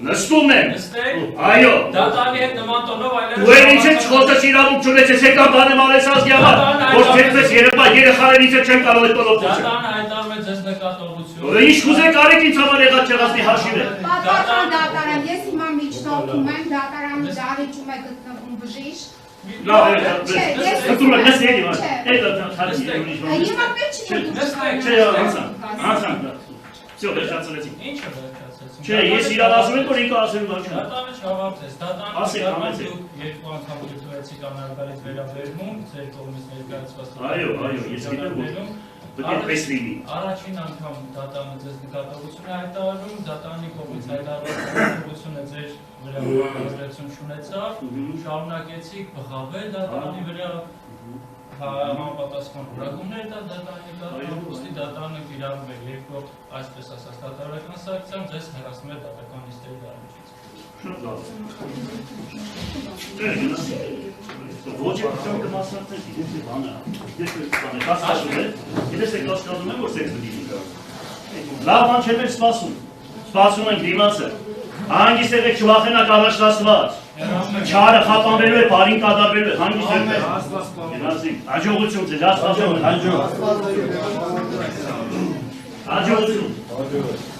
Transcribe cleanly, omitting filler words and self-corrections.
Նստում եմ։ Նստեք։ Այո։ Դատանի հետ նման տոնով այլևս։ Դու էլ ինչ ես խոսած իրավունք չունես, ես եկա բանը մարես ազգի համար, որ թեքվես երեխաներից չեմ կարող այդ տոնով խոսել։ Դատանը հայտարարում է ձեզ նկատողություն։ Ինչ կուզեք արեք ինձ համար եղած չեղածնի հաշիվ է։ Պատասխան դատարան, ես հիմա միջնորդում եմ, դատարանի դահլիճում է գտնվում բժիշկ։ Լավ, դու ես էլի վար։ Հիմա պետք չի Չէ, անցանք։ Всё, վերջացրեցինք։ Ինչը վերջացրեցինք։ Չէ, ես իրավասում եմ, որ ինքը ասել բան չկա։ Դատանը չավարտեց, դատանը երկու անգամ գտնվեցիք անարգալից վերաբերմունք, ձեր կողմից ներկայացված։ Այո, ես գիտեմ, որ պետք է պես լինի։ Առաջին անգամ դատանը ձեզ նկատողություն է հայտարարում, դատանի կողմից հայտարարությունը ձեր վրա ազդեցություն չունեցավ, շարունակեցիք բղավել դատանի վրա համապատասխան որակումներ տալ դատանի ուստի դատանը կիրառում է երկրորդ, այսպես ասած, դատավորական սանկցիան ձեզ հեռացնում է դատական նիստերի դահլիճից։ Շատ լավ։ Ոչ եկան կմասնացնենք, եթե բանը, կասկածում է, եթե սեք կասկածում եմ, որ սեքս դիմի։ Լավ բան չեմ եմ սպասում ենք դիմացը, հանգիստ եղեք չվախենակ առաջնասված, չարը խապանվելու է, բարին կատարվելու է, հանգիստ եղեք, հաջողություն ձեզ, հաջողություն։